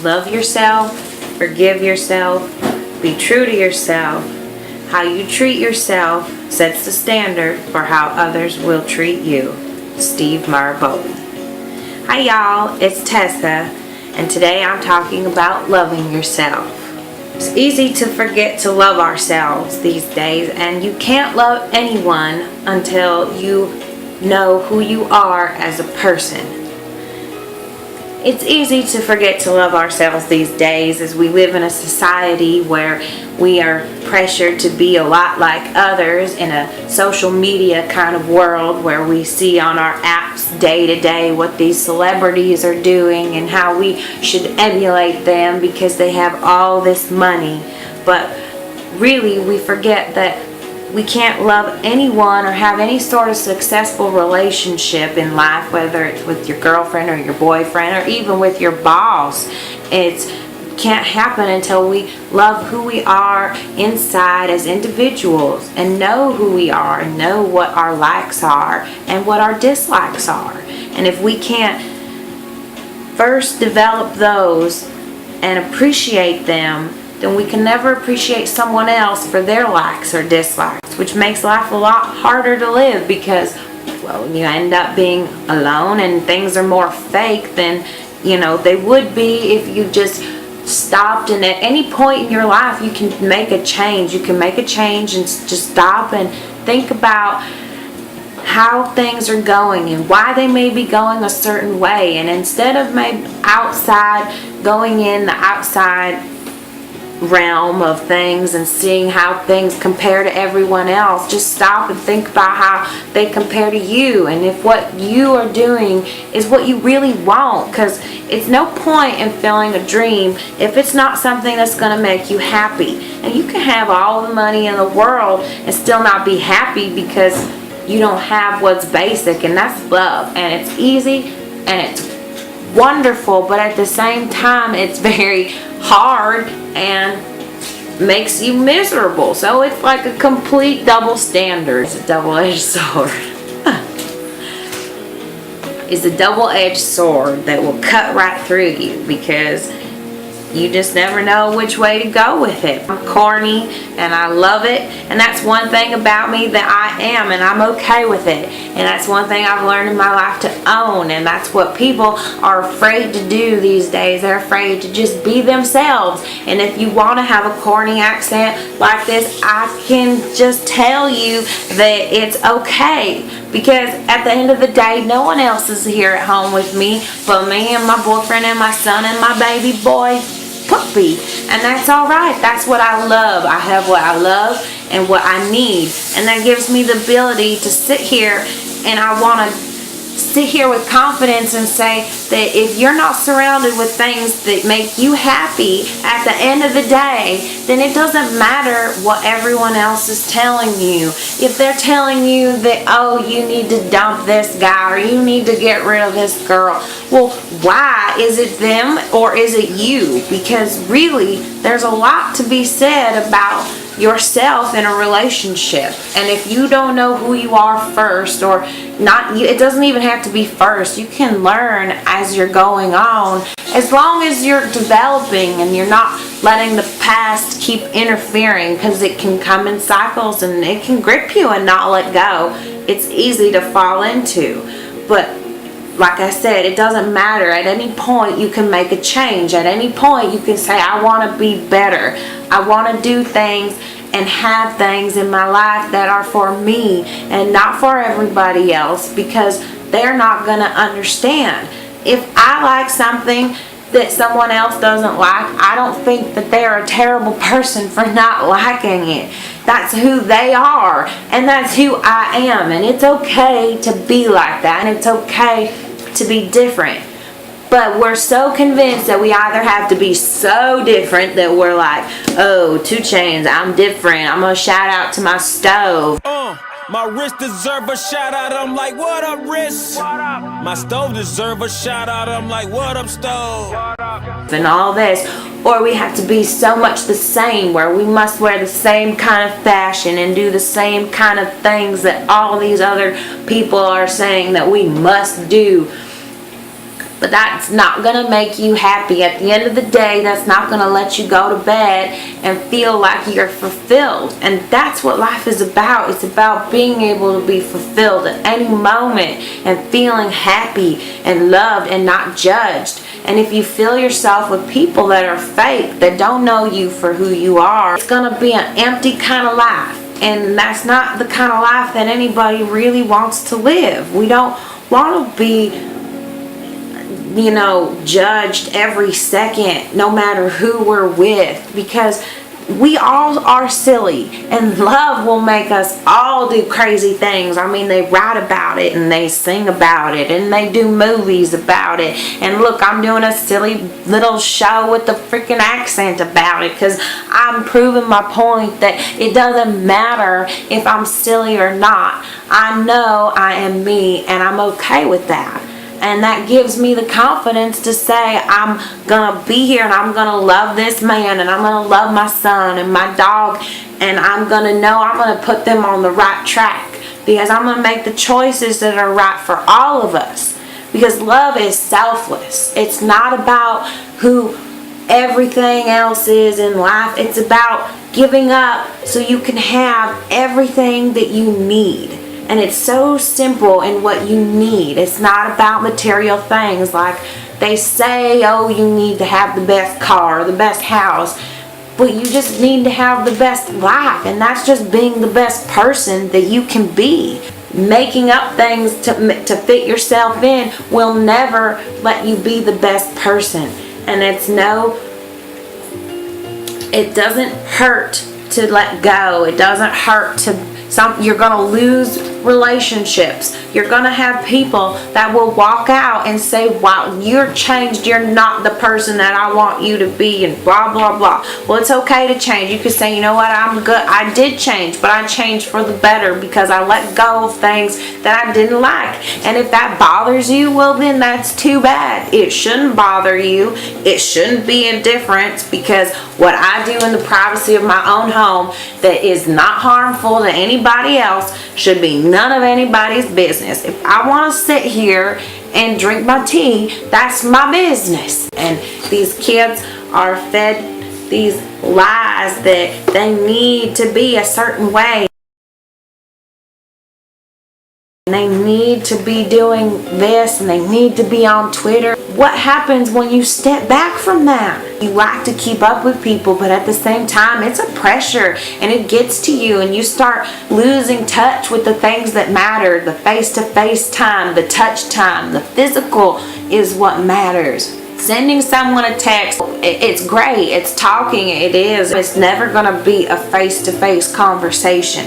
Love yourself, forgive yourself, be true to yourself. How you treat yourself sets the standard for how others will treat you. Steve Maraboli. Hi y'all, it's Tessa, and today I'm talking about loving yourself. It's easy to forget to love ourselves these days, and you can't love anyone until you know who you are as a person. It's easy to forget to love ourselves these days as we live in a society where we are pressured to be a lot like others in a social media kind of world where we see on our apps day to day what these celebrities are doing and how we should emulate them because they have all this money. But really we forget that we can't love anyone or have any sort of successful relationship in life, whether it's with your girlfriend or your boyfriend or even with your boss. It can't happen until we love who we are inside as individuals and know who we are and know what our likes are and what our dislikes are. And if we can't first develop those and appreciate them, then we can never appreciate someone else for their likes or dislikes, which makes life a lot harder to live because, well, you end up being alone and things are more fake than, they would be if you just stopped, and at any point in your life you can make a change. You can make a change and just stop and think about how things are going and why they may be going a certain way, and instead of maybe going in the outside realm of things and seeing how things compare to everyone else, just stop and think about how they compare to you, and if what you are doing is what you really want, because it's no point in filling a dream if it's not something that's going to make you happy. And you can have all the money in the world and still not be happy because you don't have what's basic, and that's love. And it's easy and it's wonderful, but at the same time it's very hard and makes you miserable. So it's like a complete double standard. It's a double-edged sword. It's a double-edged sword that will cut right through you because you just never know which way to go with it. I'm corny and I love it, and that's one thing about me that I am, and I'm okay with it. And that's one thing I've learned in my life to own, and that's what people are afraid to do these days. They're afraid to just be themselves. And if you want to have a corny accent like this, I can just tell you that it's okay, because at the end of the day, no one else is here at home with me but me and my boyfriend and my son and my baby boy puppy, and that's all right. That's what I love. I have what I love and what I need, and that gives me the ability to sit here, and I want to sit here with confidence and say that if you're not surrounded with things that make you happy at the end of the day, then it doesn't matter what everyone else is telling you. If they're telling you that, oh, you need to dump this guy or you need to get rid of this girl, well, why? Is it them or is it you? Because really, there's a lot to be said about yourself in a relationship. And if you don't know who you are first, or not, it doesn't even have to be first, you can learn as you're going on, as long as you're developing and you're not letting the past keep interfering, because it can come in cycles and it can grip you and not let go. It's easy to fall into, but like I said, it doesn't matter. At any point you can make a change. At any point you can say, I want to be better. I want to do things and have things in my life that are for me and not for everybody else, because they're not going to understand. If I like something that someone else doesn't like, I don't think that they're a terrible person for not liking it. That's who they are, and that's who I am, and it's okay to be like that, and it's okay to be different. But we're so convinced that we either have to be so different that we're like, oh, 2 Chainz, I'm different, I'm gonna shout out to my stove. My wrist deserve a shout out, I'm like, what up, wrist? What up? My stove deserve a shout out, I'm like, what up, stove? What up? And all this. Or we have to be so much the same, where we must wear the same kind of fashion and do the same kind of things that all these other people are saying that we must do. But that's not going to make you happy. At the end of the day, that's not going to let you go to bed and feel like you're fulfilled. And that's what life is about. It's about being able to be fulfilled at any moment and feeling happy and loved and not judged. And if you fill yourself with people that are fake, that don't know you for who you are, it's going to be an empty kind of life. And that's not the kind of life that anybody really wants to live. We don't want to be, judged every second, no matter who we're with, because we all are silly, and love will make us all do crazy things. I mean, they write about it and they sing about it and they do movies about it. And look, I'm doing a silly little show with a freaking accent about it because I'm proving my point that it doesn't matter if I'm silly or not. I know I am me, and I'm okay with that. And that gives me the confidence to say I'm going to be here and I'm going to love this man and I'm going to love my son and my dog, and I'm going to know I'm going to put them on the right track because I'm going to make the choices that are right for all of us, because love is selfless. It's not about who everything else is in life. It's about giving up so you can have everything that you need. And it's so simple in what you need. It's not about material things like they say, oh, you need to have the best car, the best house. But you just need to have the best life. And that's just being the best person that you can be. Making up things to fit yourself in will never let you be the best person. And it doesn't hurt to let go. It doesn't hurt to you're going to lose relationships. You're going to have people that will walk out and say, wow, you're changed. You're not the person that I want you to be, and blah, blah, blah. Well, it's okay to change. You could say, you know what, I'm good. I did change, but I changed for the better because I let go of things that I didn't like. And if that bothers you, well, then that's too bad. It shouldn't bother you. It shouldn't be a difference, because what I do in the privacy of my own home that is not harmful to anybody else should be none of anybody's business. If I want to sit here and drink my tea, that's my business. And these kids are fed these lies that they need to be a certain way. They need to be doing this and they need to be on Twitter. What happens when you step back from that? You like to keep up with people, but at the same time, it's a pressure and it gets to you, and you start losing touch with the things that matter. The face-to-face time, the touch time, the physical is what matters. Sending someone a text, it's great, it's talking, it is. It's never going to be a face-to-face conversation.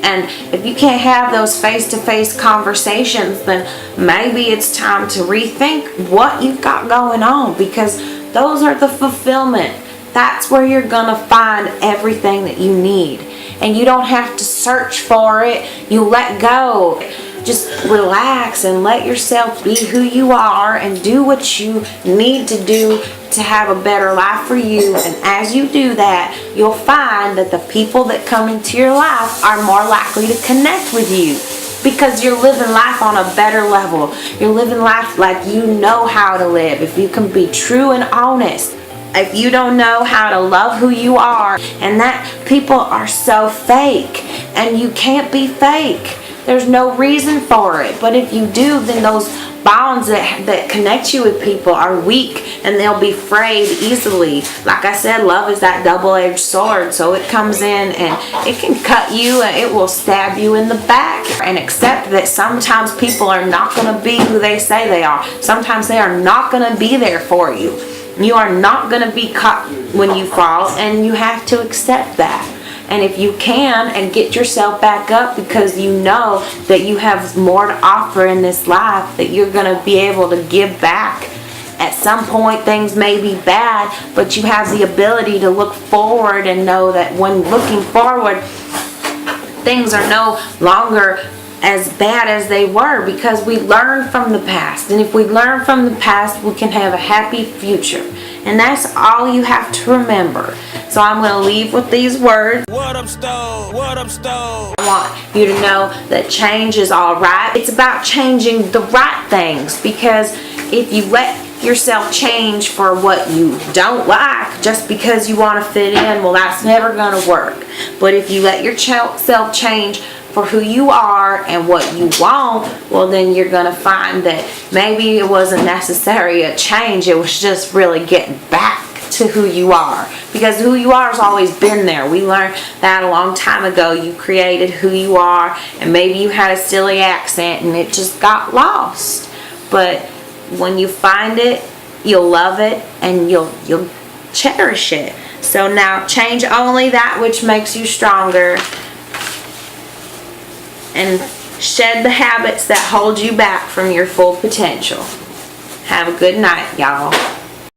And if you can't have those face-to-face conversations, then maybe it's time to rethink what you've got going on, because those are the fulfillment. That's where you're going to find everything that you need. And you don't have to search for it. You let go. Just relax and let yourself be who you are and do what you need to do to have a better life for you. And as you do that, you'll find that the people that come into your life are more likely to connect with you, because you're living life on a better level. You're living life like you know how to live. If you can be true and honest, if you don't know how to love who you are, and that people are so fake, and you can't be fake. There's no reason for it. But if you do, then those bonds that connect you with people are weak, and they'll be frayed easily. Like I said, love is that double-edged sword. So it comes in and it can cut you, and it will stab you in the back. And accept that sometimes people are not going to be who they say they are. Sometimes they are not going to be there for you. You are not going to be caught when you fall, and you have to accept that. And if you can, and get yourself back up, because you know that you have more to offer in this life, that you're going to be able to give back. At some point things may be bad, but you have the ability to look forward and know that when looking forward, things are no longer as bad as they were, because we learn from the past. And if we learn from the past, we can have a happy future. And that's all you have to remember. So I'm going to leave with these words. What up, Stone? What up, Stone? I want you to know that change is all right. It's about changing the right things, because if you let yourself change for what you don't like just because you want to fit in, well, that's never going to work. But if you let yourself change for who you are and what you want, well, then you're going to find that maybe it wasn't necessary a change. It was just really getting back to who you are, because who you are has always been there. We learned that a long time ago. You created who you are, and maybe you had a silly accent and it just got lost. But when you find it, you'll love it and you'll cherish it. So now change only that which makes you stronger, and shed the habits that hold you back from your full potential. Have a good night, y'all.